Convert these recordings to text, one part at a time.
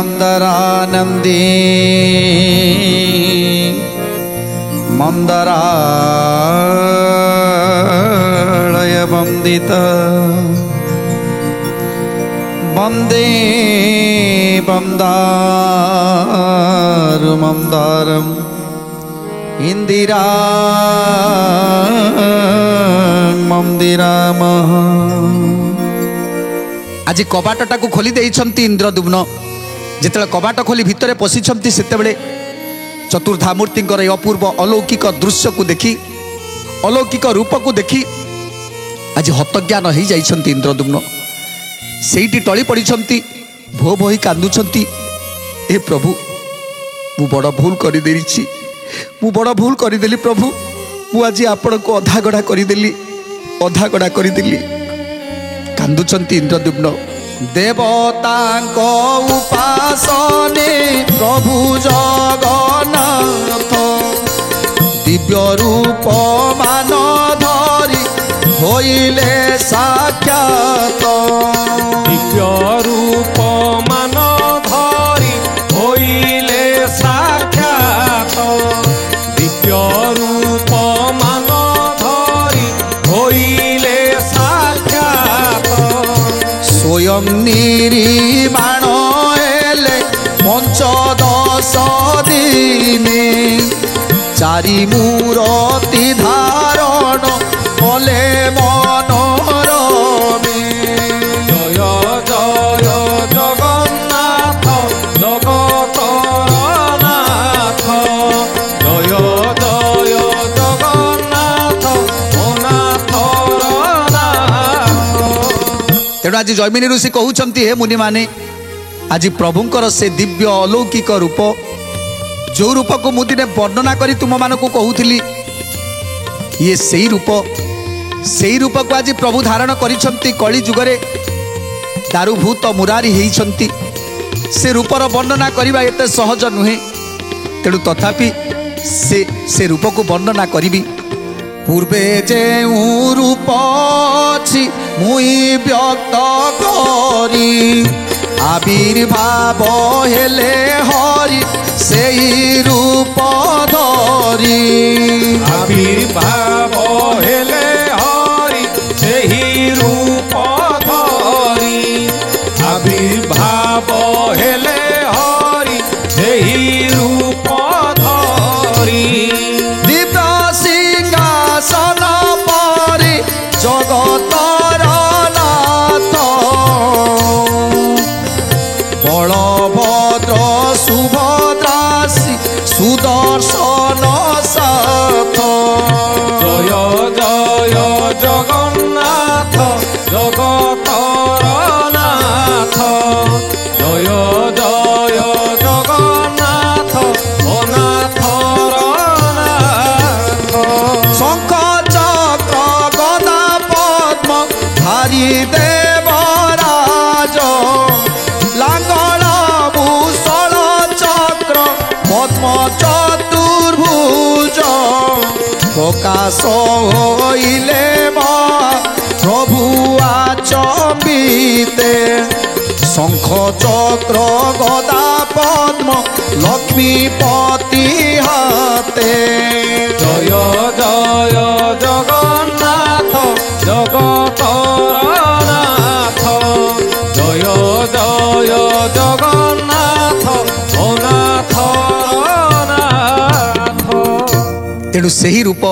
नीलाद्रिकंदरानंदी मंदरालय वंदित वंदे वंदारु मंदारम इंदिरा मंदिराम। आज कबाटा को खोली देइछंती इंद्रदुम्न जिते कबाट खोली भितर पशिछंती सेतेबेले चतुर्धा मूर्तिंकर अपूर्व अलौकिक दृश्य को देखी अलौकिक रूप को देखी आज हतज्ञान हो जाइछंती इंद्रदुम्न सेठी टली पड़िछंती भो भोई कांदुछंती ए प्रभु मु बड़ भूल कर देछि मु बड़ भूल करदेली प्रभु मु आज आपण को अधागढ़ा करदेली अधागढ़ा करदेली कांदुछंती इंद्रदुम्न। देवतांक उपासने प्रभु जगन्नाथ दिव्य रूप मान धरी होइले साक्षात दिव्य रूप मान धरी होइले साक्षात दिव्य रूप मान धरी होइले साक्षात स्वयं निर्माण हेले पंचदश दिने चारि मूरति धारण कले मनोरमे। जय जय जगन्नाथ जगतर नाथ जय जय जगन्नाथ अनाथर नाथ। तेणु आज जैमिनी ऋषि कहउछंती हे मुनि माने आज प्रभुंकर से दिव्य अलौकिक रूप जो रूप को मु दिने वर्णना करी तुम मानक कहूली ये सही रूप को आज प्रभु धारण करिछंती कली जुगरे दारुभूत मुरारी हेइछंती से रूपर वर्णना करबा एते सहज नुहे तेणु तथापि से रूप को वर्णना करी पूर्वे जे रूप अछि मुई व्यक्त करी आविर्भाव हेले हरि सेई रूप धरी आविर्भाव हेले हरि सेही रूप धरी आविर्भाव हेले हरि सेही रूप धरी दिव्य सिंहासन परि जगतर नाथ बलभद्र सुभद्रासी सुदर्शन साथ जय जय जगन्नाथ जगतर नाथ जय जय जगन्नाथ अनाथर नाथ। शंख चक्र गदा पद्म धारी देवराज लांगल भूषण चक्र पद्म चतुर्भुज प्रकाश होइले प्रभु आचंबिते शंख चक्र गदा पद्म लक्ष्मीपति हाते। जय जय जगन्नाथ जगतर नाथ जय जय जगन्नाथ अनाथर नाथ। तेणु सही रूप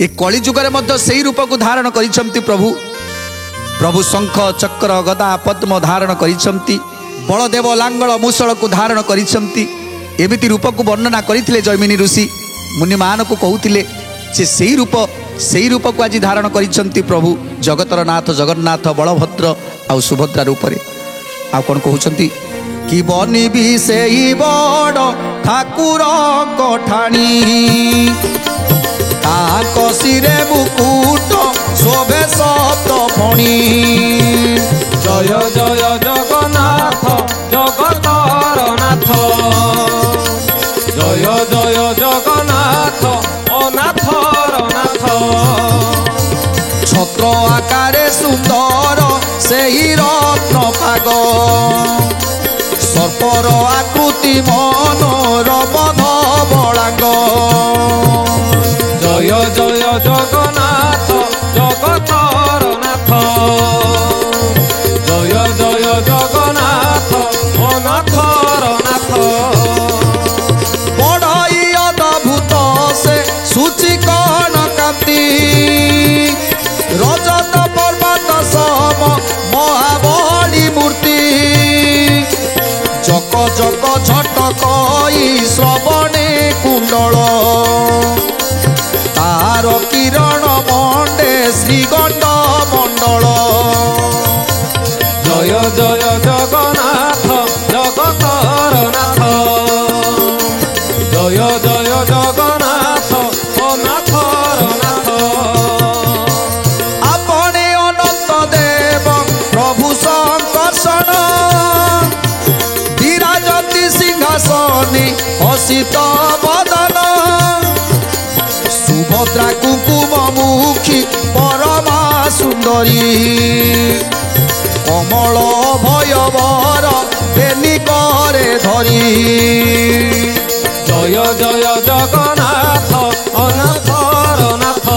ए कली जुगरे मध्य सही रूप को धारण करिछंती प्रभु प्रभु शंख चक्र गदा पद्म धारण करिछंती बलदेव लांगल मूषल को धारण करिछंती एमिति रूप को वर्णना करथिले जैमिनी ऋषि मुनि मान को कहउथिले से सही रूप को आज धारण करिछंती प्रभु जगतर नाथ जगन्नाथ बलभद्र आ सुभद्रा रूप रे आ कोन कहउछंती कि बनिबी सेई बड़ ठाकुर कठाणी ताकसिरे मुकुट शोभे सप्त फणी जय जय जगन्नाथ ଛତ୍ର ଆକାରେ ସୁନ୍ଦର ସେହି ରତ୍ନ ପାଗ ସର୍ପର ଆକୃତି ମନୋରମ ଧବଳାଙ୍ଗ জয় জয় জগন্নাথ জগতর নাথ জয় জয় জগন্নাথ অনাথর নাথ বড়ই অদ্ভুত সে সূচি কনকান্তি রজত পর্বত সম মহাবলী মূর্তি জক জক ঝটকই শ্রবণে কুণ্ডল তার কিরণ মণ্ডে শ্রীগণ্ড মণ্ডল জয় জয় জগন্নাথ জগতর নাথ জয় জয় জগন্নাথ অনাথর নাথ আপনে অনন্ত দেব প্রভু শঙ্কর্ষণ বিরাজতি সিংহাসনে অসিত বদন সুভদ্রা কুকুম মুখী পরমা সুন্দরী কমল ভয়বর বেনি করে ধরি জয় জয় জগন্নাথ অনাথর নাথ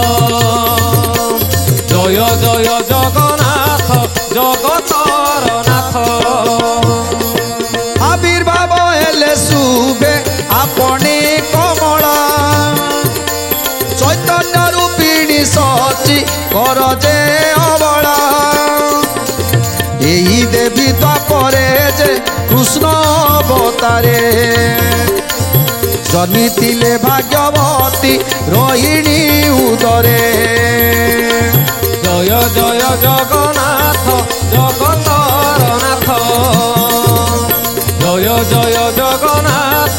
জয় জয় জগন্নাথ জগতর নাথ আবির্ভাব হেলে শুভে আপনি কমলা চৈতন্য রূপিণী সচি কর যে অবলা এই দেবী দ্বাপরে যে কৃষ্ণ অবতারে জন্মিলে ভাগ্যবতী রোহিণী উদরে জয় জয় জগন্নাথ জগতর নাথ জয় জয় জগন্নাথ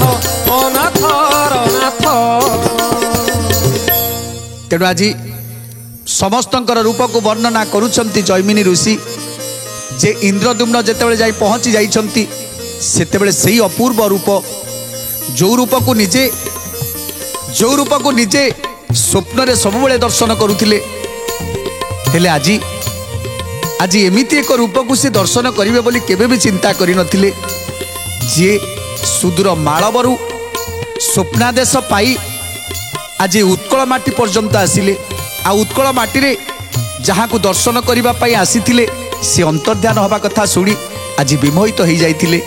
অনাথর নাথ তেণু আজ সমস্তଙ୍କର রূপକୁ ବର୍ଣ୍ଣନା କରୁଛନ୍ତି ଜୈମିନୀ ଋଷି ଯେ ଇନ୍ଦ୍ରଦ୍ୟୁମ୍ନ ଯେତେବେଳେ ଯାଇ ପହଞ୍ଚି ଯାଇଛନ୍ତି ସେତେବେଳେ ସେହି ଅପୂର୍ବ ରୂପ ଯେଉଁ ରୂପକୁ ନିଜେ ସ୍ୱପ୍ନରେ ସବୁବେଳେ ଦର୍ଶନ କରୁଥିଲେ ହେଲେ ଆଜି ଏମିତି ଏକ ରୂପକୁ ସେ ଦର୍ଶନ କରିବେ ବୋଲି କେବେ ବି ଚିନ୍ତା କରିନଥିଲେ ଯିଏ ସୁଦୂର ମାଳବରୁ ସ୍ୱପ୍ନାଦେଶ ପାଇ ଆଜି ଉତ୍କଳ ମାଟି ପର୍ଯ୍ୟନ୍ତ ଆସିଲେ ଆଉ ଉତ୍କଳ ମାଟିରେ ଯାହାକୁ ଦର୍ଶନ କରିବା ପାଇଁ ଆସିଥିଲେ ସେ ଅନ୍ତର୍ଧ୍ୟାନ ହେବା କଥା ଶୁଣି ଆଜି ବିମୋହିତ ହୋଇଯାଇଥିଲେ।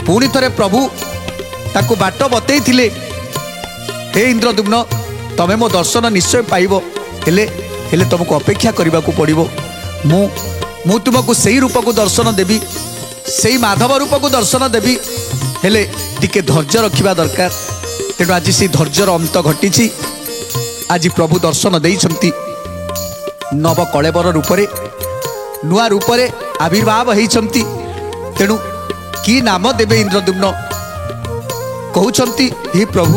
ପୁଣି ଥରେ ପ୍ରଭୁ ତାକୁ ବାଟ ବତେଇଥିଲେ, ହେ ଇନ୍ଦ୍ରଦ୍ୟୁମ୍ନ ତମେ ମୋ ଦର୍ଶନ ନିଶ୍ଚୟ ପାଇବ, ହେଲେ ତୁମକୁ ଅପେକ୍ଷା କରିବାକୁ ପଡ଼ିବ। ମୁଁ ତୁମକୁ ସେହି ରୂପକୁ ଦର୍ଶନ ଦେବି, ସେହି ମାଧବ ରୂପକୁ ଦର୍ଶନ ଦେବି, ହେଲେ ଟିକେ ଧୈର୍ଯ୍ୟ ରଖିବା ଦରକାର। ତେଣୁ ଆଜି ସେହି ଧୈର୍ଯ୍ୟର ଅନ୍ତ ଘଟିଛି। ଆଜି ପ୍ରଭୁ ଦର୍ଶନ ଦେଇଛନ୍ତି ନବ କଳେବର ରୂପରେ, ନୂଆ ରୂପରେ ଆବିର୍ଭାବ ହେଇଛନ୍ତି। ତେଣୁ କି ନାମ ଦେବେ ଇନ୍ଦ୍ରଦ୍ୟୁମ୍ନ? କହୁଛନ୍ତି ହେ ପ୍ରଭୁ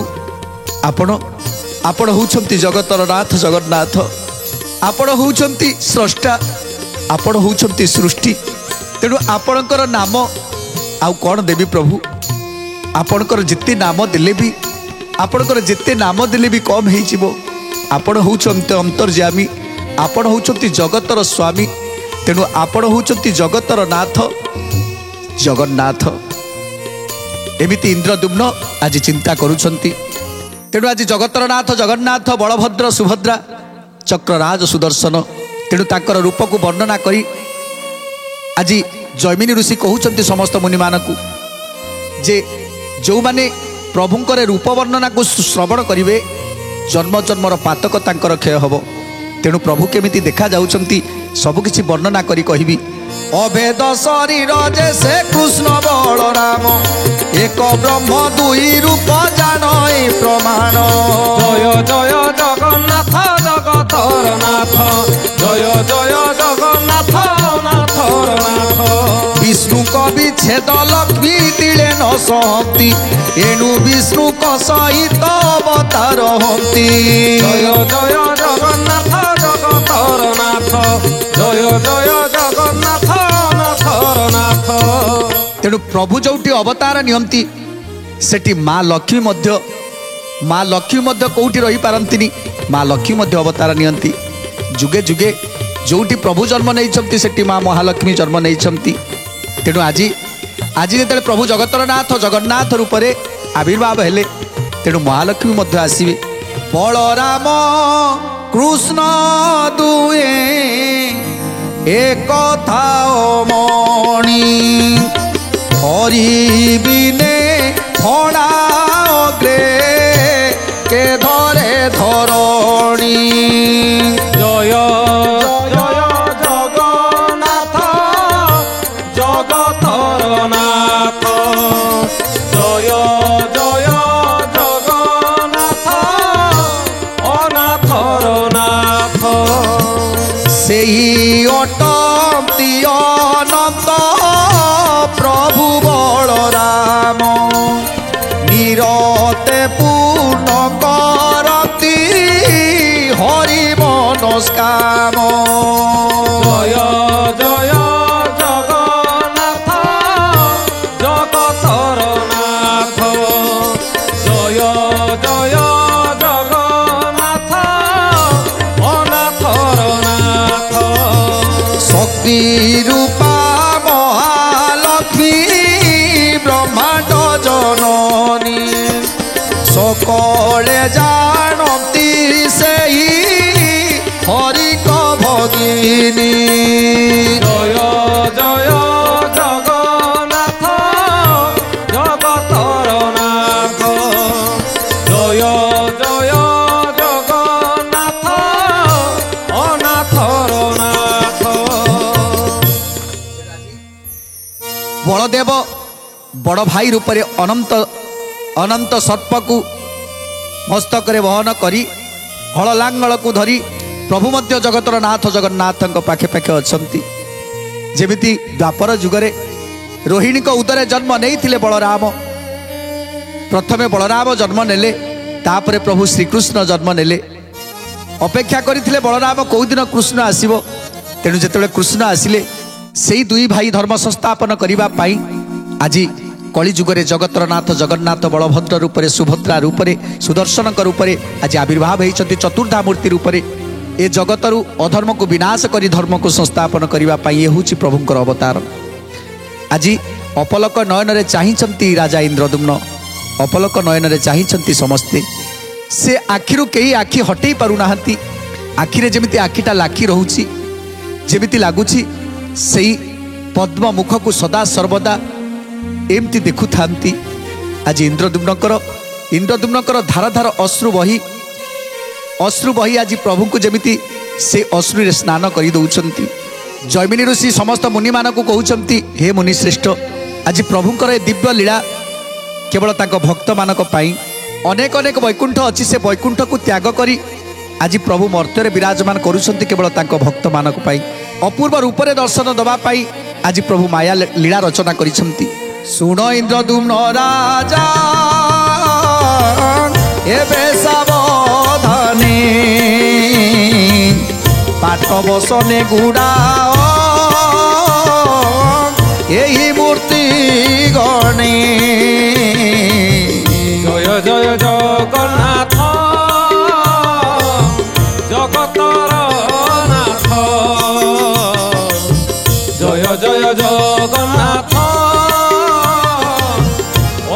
ଆପଣ ହେଉଛନ୍ତି ଜଗତର ନାଥ ଜଗନ୍ନାଥ, ଆପଣ ହେଉଛନ୍ତି ସ୍ରଷ୍ଟା, ଆପଣ ହେଉଛନ୍ତି ସୃଷ୍ଟି। ତେଣୁ ଆପଣଙ୍କର ନାମ ଆଉ କ'ଣ ଦେବି ପ୍ରଭୁ? ଆପଣଙ୍କର ଯେତେ ନାମ ଦେଲେ ବି କମ୍ ହେଇଯିବ। ଆପଣ ହେଉଛନ୍ତି ଅନ୍ତର୍ଯାମୀ, ଆପଣ ହେଉଛନ୍ତି ଜଗତର ସ୍ୱାମୀ। ତେଣୁ ଆପଣ ହେଉଛନ୍ତି ଜଗତର ନାଥ ଜଗନ୍ନାଥ। ଏମିତି ଇନ୍ଦ୍ରଦ୍ୟୁମ୍ନ ଆଜି ଚିନ୍ତା କରୁଛନ୍ତି। ତେଣୁ ଆଜି ଜଗତର ନାଥ ଜଗନ୍ନାଥ, ବଳଭଦ୍ର ସୁଭଦ୍ରା, ଚକ୍ରରାଜ ସୁଦର୍ଶନ, ତେଣୁ ତାଙ୍କର ରୂପକୁ ବର୍ଣ୍ଣନା କରି ଆଜି ଜୈମିନୀ ଋଷି କହୁଛନ୍ତି ସମସ୍ତ ମୁନିମାନଙ୍କୁ ଯେ ଯେଉଁମାନେ ପ୍ରଭୁଙ୍କର ରୂପ ବର୍ଣ୍ଣନାକୁ ଶ୍ରବଣ କରିବେ ଜନ୍ମ ଜନ୍ମର ପାତକ ତାଙ୍କର କ୍ଷୟ ହେବ। ତେଣୁ ପ୍ରଭୁ କେମିତି ଦେଖାଯାଉଛନ୍ତି ସବୁକିଛି ବର୍ଣ୍ଣନା କରି କହିବି। ଅଭେଦ ଶରୀର ଯେ ସେ କୃଷ୍ଣ ବଳରାମ, ଏକ ବ୍ରହ୍ମ ଦୁଇ ରୂପ ଜାଣଇ ପ୍ରମାଣ। জয় জয় জগন্নাথ জগতর নাথ জয় জয় জগন্নাথ নাথর নাথ বিষ্ণুক বিচ্ছেদ লক্ষ্মী তিଳେ ନ ସହନ୍ତି, ଏଣୁ ବିଷ୍ଣୁଙ୍କ ସହିତ ଅବତାର ହନ୍ତି। জয় জয় জগন্নাথ জগতর নাথ জয় জয় জগন্নাথ নাথর নাথ। ତେଣୁ ପ୍ରଭୁ ଯେଉଁଠି ଅବତାର ନିଅନ୍ତି ସେଠି ମା ଲକ୍ଷ୍ମୀ ମଧ୍ୟ କେଉଁଠି ରହିପାରନ୍ତିନି, ମା ଲକ୍ଷ୍ମୀ ମଧ୍ୟ ଅବତାର ନିଅନ୍ତି। जुगे जुगे जोटी प्रभु जन्म नहीं सेठी माँ महालक्ष्मी जन्म नहीं तेणु आज आज जो प्रभु जगतर नाथ जगन्नाथ रूप से आविर्भाव हेले तेणु महालक्ष्मी मध्य आसवे बलराम कृष्ण दुए एक मणि हरिबिने फड़ा अग्रे के धरे धरणी जय जय जगन्नाथ जगतर नाथ जय जय जगन्नाथ अनाथर नाथ सेई अटंती अनंत प्रभु बलराम निरते पूर्ण करती हरि मनस्काम जय जय जगन्नाथ जगतर नाथ जय जय जगन्नाथ अनाथर नाथ शक्ति रूपा महालक्ष्मी ब्रह्मांड जननी सकले जानती सेई हरि भगिनी जय जय जगन्नाथ जगतर नाथ जय जय जगन्नाथ अनाथर नाथ बलदेव बड़ भाई रूप से अनंत अनंत सर्प को मस्तक वहन करी हल लांगल को धरी प्रभु मध्य जगतर नाथ जगन्नाथ पाखे पाखे अछंती जेमिति द्वापर जुगरे रोहिणी को उदरे जन्म नहीं बलराम प्रथमे बलराम जन्म नेले तापरे प्रभु श्रीकृष्ण जन्म नेले अपेक्षा करथिले बलराम कौ दिन कृष्ण आसीबो तेणु जेतेबेले कृष्ण आसिले सेई दुई भाई धर्म संस्थापन करिबा पाई आज कली जुगरे जगतर नाथ जगन्नाथ बलभद्र रूप से सुभद्रा रूप से सुदर्शन रूप से आज आविर्भाव होती चतुर्धा मूर्ति रूप से ए जगतरु अधर्म को विनाश करी धर्म को संस्थापन करने ये हूँ प्रभुंकर अवतार। आज अपलक नयन रे चाहिंचंती राजा इंद्रदुम्न अपलक नयन रे चाहिंचंती समस्ते से आखिरु कई आखि हटई पारुनाहांती आखिरे जेमिति आखिटा लाखी रहुची जेमिति लागुची सेई पद्म मुख को सदा सर्वदा एमती देखु थांती। आज इंद्रदुम्नकर धार धार अश्रु बही आज प्रभु को जमिति से अश्रु रे स्नान करी दउछंती। जैमिनी ऋषि समस्त मुनि मान को कहउछंती हे मुनि श्रेष्ठ आज प्रभुंकर दिव्य लीला केवल तांको भक्त मानक पाई अनेक अनेक वैकुंठ अच्छी से वैकुंठ को त्याग करी आज प्रभु मर्त्य विराजमान करुछंती केवल तांको भक्त मानक पाई अपूर्व रूप से दर्शन दबा पाई आज प्रभु माया लीला रचना करिछंती। सुन इंद्रदुम्न राजा एबे सावधानी पाठ बसने गुड़ा यही मूर्ति गणे जय जय जगन्नाथ जगतर नाथ जय जय जगन्नाथ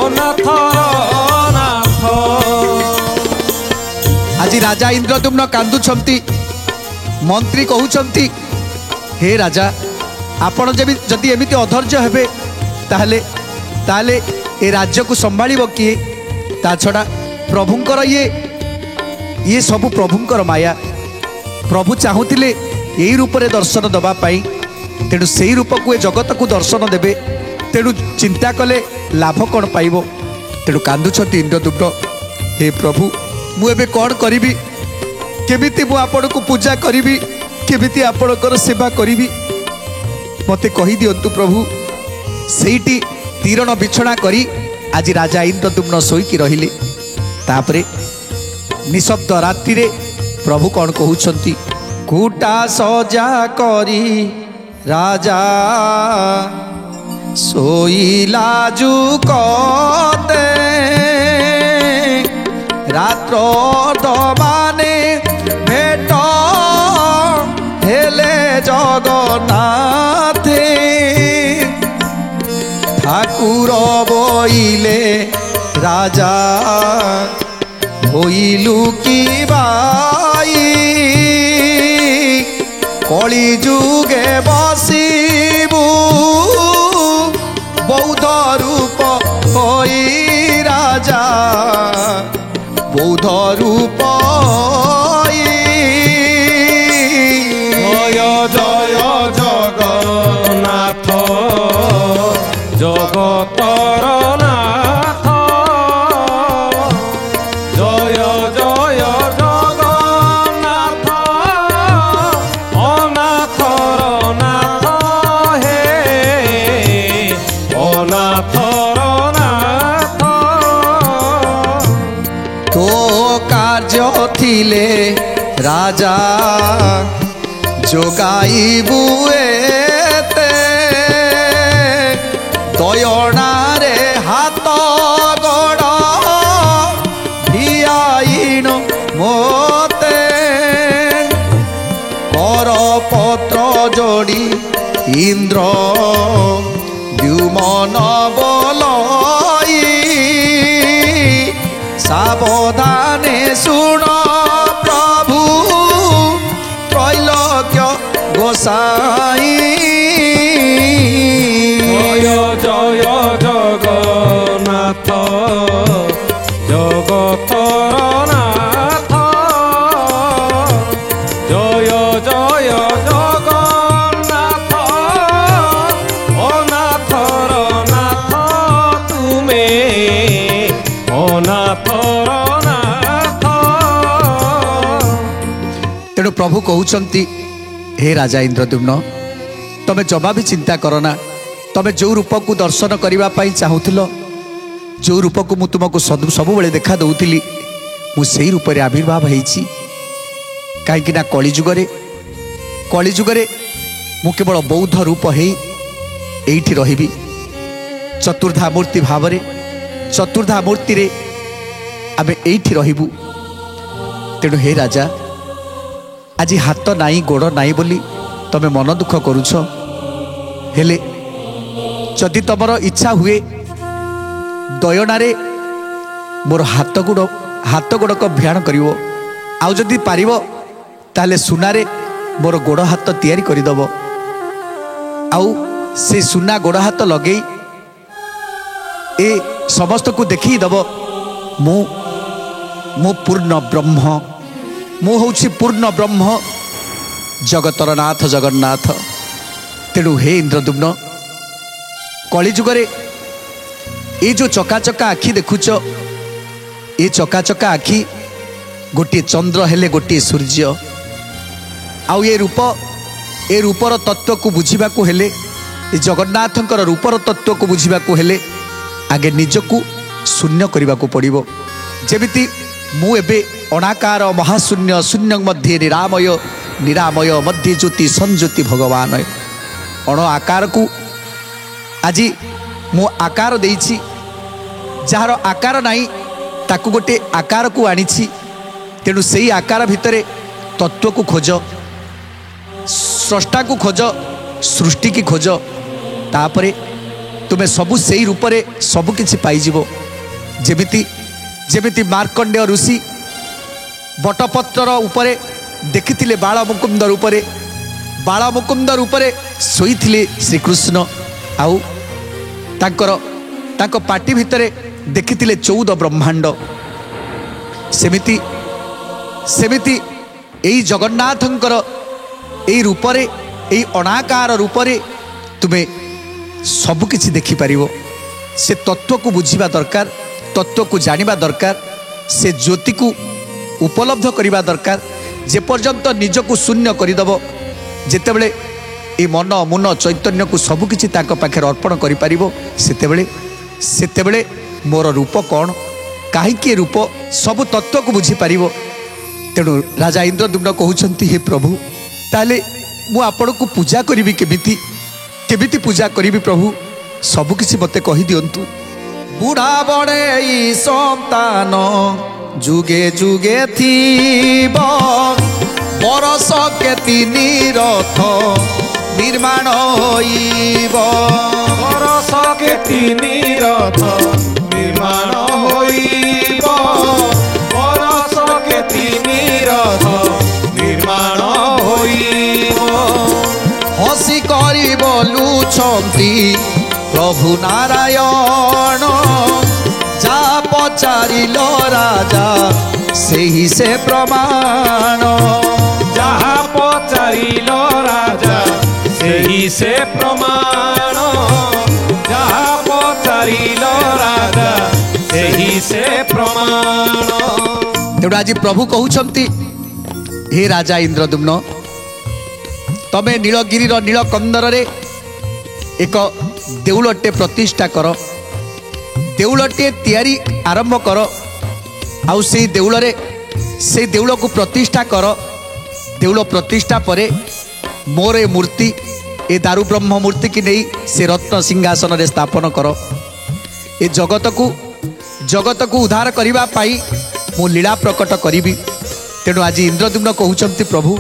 अनाथर नाथ। आज राजा इंद्रदुम्न कांदुछंती मंत्री कहउछंती हे राजा आपण जदि एमिति अधैर्य हेबे ताहले ताहले ए राज्य को संभाळिबो किए ता छड़ा प्रभुंकर ये सब प्रभुंकर माया प्रभु चाहूतिले यही रूप रे दर्शन दबा पाई तेणु सेही रूप को ए जगत को दर्शन देबे तेणु चिंता कले लाभ कौन पाइबो तेणु कांदुछंती इंद्रदुम्न हे प्रभु मु एबे कौन करिबी केमिति मु आपण को पूजा करिबी केमिति आपणकर सेवा करिबी मते कहि दियंतु प्रभु। सेठी तीरण बिछଣା करी आज राजा इंद्रदुम्न सोईकी रहिले तापरे निशब्द रात्रि रे प्रभु कौन कहउछंती कुटा सजा करी राजा सोईला जुकते रात्र दबाने भेट ठाकुर बोइले राजा होइलु की बाई कली जुगे बसिबु बौद्ध रूप होई राजा बौद्ध रूप जय जय जगन्नाथ जगतर नाथ जय जय जगन्नाथ अनाथर नाथ हे अनाथर नाथ तो कार्य थिले राजा जोगाइबु एते दयणारे हाथ गड़ भियाइन मोते कर पत्र जोड़ी इंद्र द्युमन बोलाई सावधाने सुन प्रभु त्रैलोक्य गोसाई जय जय जगन्नाथ जगतर नाथ जय जय जगन्नाथ अनाथर नाथ तुमे अनाथर नाथ तेणु प्रभु कहउचंती हे राजा इंद्रद्युम्न तमे जमा भी चिंता करना तमे जो रूप को दर्शन करने चाहूल जो रूप को मु तुमको सब बेले देखा दौली मुझे रूप में आविर्भाव होती कहीं कलिजुगे मु केवल बौद्ध रूप हो रही चतुर्धा मूर्ति भाव चतुर्धा मूर्ति रे आमे एठी रहिबु तेणु हे राजा आज हाथ नाई गोड़ नाई बोली तमे मन दुख करुछ हेले जदि तमर इच्छा हुए दयणारे मोर हाथ गोड़ को भियाण करिवो आउ जदि पारिवो ताले सुनारे मोर गोड़ हाथ तैयारी करिदब आउ से सुना गोड़ हाथ लगे ए समस्त को देखी दब मु पूर्ण ब्रह्म मु होछि पूर्ण ब्रह्म जगतर नाथ जगन्नाथ तेणु हे इंद्रद्युम्न कलिजुगरे ये जो चकाचका आखि देखुच ये चकाचका आखि गोटे चंद्र हेले गोटे सूर्य आउ ये रूपर तत्व को बुझा हेले जगन्नाथंकर रूपर तत्व को बुझा हेले आगे निजकू शून्य करने को पड़ो जमिति मु एबे अणाकार महाशून्य शून्य मध्य निरामय निरामय मध्य ज्योति संज्योति भगवान अण आकार को आज मु आकार देइछि जार आकार नहीं ताकू गोटे आकार को आनी तेणु से आकार भितर तत्व को खोज स्रष्टा को खोज सृष्टि की खोज तापरे तुम्हें सबू से ही रूप में सबकि पाइब जेमिति जेमिति मार्कंडेय ऋषि बटपत्र उपरे देखिथिले बालमुकुंद रूपरे शोइथिले श्रीकृष्ण आउ तांको पाटी भितरे देखिथिले 14 ब्रह्मांड सेमिति सेमिति एई जगन्नाथंकर एई रूपरे एई अनाकार रूपरे तुम्हें सबकिछि देखि पारिबो से तत्व को बुझिबा दरकार तत्व को जानिबा दरकार से ज्योति को उपलब्ध करिबा दरकार जे पर्यंत निजको शून्य करिदब जेतेबेले ए मन मुन चैतन्य को सबकिछि ताको पाखे अर्पण करि पारिबो सेतेबेले मोर रूप कौन कहीं रूप सब तत्व को बुझी पारिबो तेणु राजा इंद्रद्युम्न कहउछंती हे प्रभु ताले मु आपण को पूजा करिबि केमिति केमिति पूजा करिबि प्रभु सबकिछि मते कहि दियंतु बुढ़ा बड़े संतान जुगे जुगे थीब बरस के 3 रथ निर्माण होइब बरस के ତିନି ରଥ ନିର୍ମାଣ ହୋଇବ ବରଷକେ ତିନି ରଥ ନିର୍ମାଣ ହୋଇବ ହସି କରି ବୋଲୁଛନ୍ତି ପ୍ରଭୁ ନାରାୟଣ ଯା ପଚାରିଲ ରାଜା ସେହି ସେ ପ୍ରମାଣ ଯାହା ପଚାରିଲ ରାଜା ସେହି ସେ ପ୍ରମାଣ ଯାହା ପଚାରିଲ ରାଜା ସେହି ସେ ପ୍ରମାଣ। ତେଣୁ ଆଜି ପ୍ରଭୁ କହୁଛନ୍ତି ହେ ରାଜା ଇନ୍ଦ୍ରଦ୍ୟୁମ୍ନ ତମେ ନୀଳଗିରିର ନୀଳକନ୍ଦରରେ ଏକ ଦେଉଳଟେ ପ୍ରତିଷ୍ଠା କର ଦେଉଳଟିଏ ତିଆରି ଆରମ୍ଭ କର ଆଉ ସେଇ ଦେଉଳରେ ସେଇ ଦେଉଳକୁ ପ୍ରତିଷ୍ଠା କର ଦେଉଳ ପ୍ରତିଷ୍ଠା ପରେ ମୋର ଏ ମୂର୍ତ୍ତି ଏ ଦାରୁ ବ୍ରହ୍ମ ମୂର୍ତ୍ତିକି ନେଇ ସେ ରତ୍ନ ସିଂହାସନରେ ସ୍ଥାପନ କର ଏ ଜଗତକୁ ଉଦ୍ଧାର କରିବା ପାଇଁ ମୁଁ ଲୀଳା ପ୍ରକଟ କରିବି। ତେଣୁ ଆଜି ଇନ୍ଦ୍ରଦ୍ୟୁମ୍ନ କହୁଛନ୍ତି ପ୍ରଭୁ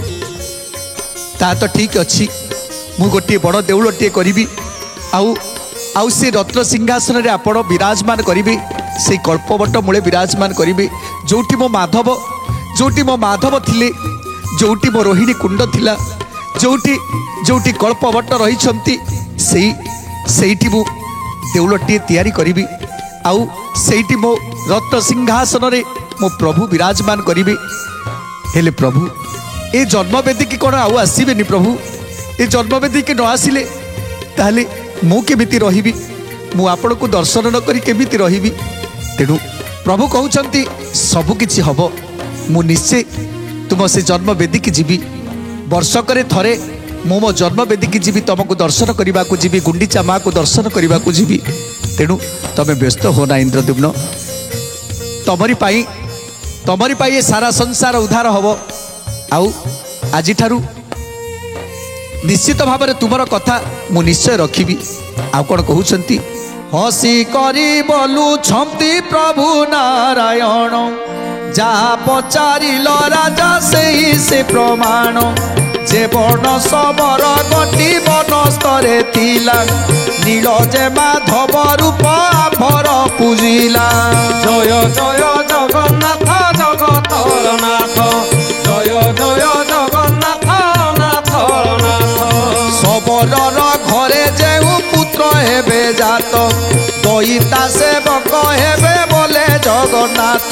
ତାହା ତ ଠିକ୍ ଅଛି ମୁଁ ଗୋଟିଏ ବଡ଼ ଦେଉଳଟିଏ କରିବି ଆଉ ସେ ରତ୍ନ ସିଂହାସନରେ ଆପଣ ବିରାଜମାନ କରିବେ ସେଇ କଳ୍ପବଟ ମୂଳେ ବିରାଜମାନ କରିବେ ଯେଉଁଠି ମୋ ମାଧବ ଥିଲେ ଯେଉଁଠି ମୋ ରୋହିଣୀ କୁଣ୍ଡ ଥିଲା ଯେଉଁଠି କଳ୍ପବଟ ରହିଛନ୍ତି ସେଇଠି ମୁଁ ଦେଉଳଟିଏ ତିଆରି କରିବି ଆଉ ସେଇଠି ମୋ ରତ୍ନ ସିଂହାସନରେ ମୋ ପ୍ରଭୁ ବିରାଜମାନ କରିବେ। ହେଲେ ପ୍ରଭୁ ଏ ଜନ୍ମବେଦୀକି କ'ଣ ଆଉ ଆସିବେନି ପ୍ରଭୁ ଏ ଜନ୍ମବେଦୀକି ନ ଆସିଲେ ତାହେଲେ ମୁଁ କେମିତି ରହିବି ମୁଁ ଆପଣଙ୍କୁ ଦର୍ଶନ ନ କରି କେମିତି ରହିବି। ତେଣୁ ପ୍ରଭୁ କହୁଛନ୍ତି ସବୁକିଛି ହେବ ମୁଁ ନିଶ୍ଚୟ ତୁମ ସେ ଜନ୍ମବେଦୀକି ଯିବି ବର୍ଷକରେ ଥରେ ମୁଁ ମୋ ଜନ୍ମବେଦୀକି ଯିବି ତୁମକୁ ଦର୍ଶନ କରିବାକୁ ଯିବି ଗୁଣ୍ଡିଚା ମାଆକୁ ଦର୍ଶନ କରିବାକୁ ଯିବି। ତେଣୁ ତମେ ବ୍ୟସ୍ତ ହୁଅନା ଇନ୍ଦ୍ରଦ୍ୟୁମ୍ନ ତମରି ପାଇଁ ଏ ସାରା ସଂସାର ଉଦ୍ଧାର ହେବ ଆଉ ଆଜିଠାରୁ ନିଶ୍ଚିତ ଭାବରେ ତୁମର କଥା ମୁଁ ନିଶ୍ଚୟ ରଖିବି। ଆଉ କ'ଣ କହୁଛନ୍ତି ହସି କରି ବୋଲୁଛନ୍ତି ପ୍ରଭୁ ନାରାୟଣ ଯାହା ପଚାରିଲ ରାଜା ସେହି ସେ ପ୍ରମାଣ ଯେ ବନ ସମର ଗଟି ବନସ୍ତରେ ଥିଲା ନୀଳ ଯେ ମାଧବ ରୂପ ଆମ୍ଭର ପୂଜିଲା ଜୟ ଜୟ ଜଗନ୍ନାଥ ଜଗତର ନାଥ ଜୟ ଜୟ ଜଗନ୍ନାଥ ନାଥର ନାଥ ସବରର ଘରେ ଯେଉଁ ପୁତ୍ର ହେବେ ଜାତ ଦଇତା ସେବକ ହେବେ ବୋଲେ ଜଗନ୍ନାଥ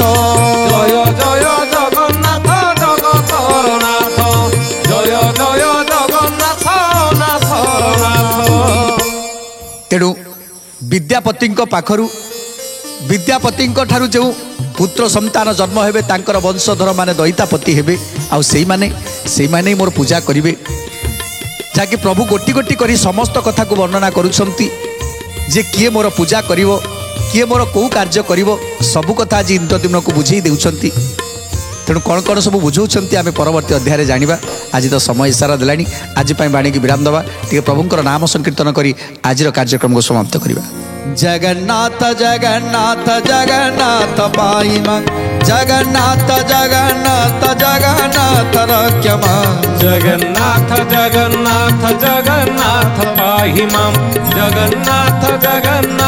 ଜୟ ଜୟ ଜଗନ୍ନାଥ ଜଗତର ନାଥ ଜୟ ଜୟ ଜଗନ୍ନାଥ ନାଥର ନାଥ। ତେଣୁ ବିଦ୍ୟାପତିଙ୍କ ଠାରୁ ଯେଉଁ ପୁତ୍ର ସନ୍ତାନ ଜନ୍ମ ହେବେ ତାଙ୍କର ବଂଶଧର ମାନେ ଦଇତାପତି ହେବେ ଆଉ ସେଇମାନେ ମୋର ପୂଜା କରିବେ ଯାହାକି ପ୍ରଭୁ ଗୋଟି ଗୋଟି କରି ସମସ୍ତ କଥାକୁ ବର୍ଣ୍ଣନା କରୁଛନ୍ତି ଯେ କିଏ ମୋର ପୂଜା କରିବ କିଏ ମୋର କେଉଁ କାର୍ଯ୍ୟ କରିବ ସବୁ କଥା ଆଜି ଇନ୍ଦ୍ରଦ୍ୟୁମ୍ନକୁ ବୁଝେଇ ଦେଉଛନ୍ତି। ତେଣୁ କ'ଣ କ'ଣ ସବୁ ବୁଝାଉଛନ୍ତି ଆମେ ପରବର୍ତ୍ତୀ ଅଧ୍ୟାୟରେ ଜାଣିବା। ଆଜି ତ ସମୟ ଇସାରା ଦେଲାଣି ଆଜି ପାଇଁ ବାଣୀକି ବିରାମ ଦେବା ଟିକେ ପ୍ରଭୁଙ୍କର ନାମ ସଂକୀର୍ତ୍ତନ କରି ଆଜିର କାର୍ଯ୍ୟକ୍ରମକୁ ସମାପ୍ତ କରିବା। ଜଗନ୍ନାଥ ଜଗନ୍ନାଥ ଜଗନ୍ନାଥ ପାଇମା ଜଗନ୍ନାଥ ଜଗନ୍ନାଥ ଜଗନ୍ନାଥ ରକ୍ଷମା ଜଗନ୍ନାଥ ଜଗନ୍ନାଥ ଜଗନ୍ନାଥ ପାହି ମାମ୍ ଜଗନ୍ନାଥ ଜଗନ୍ନାଥ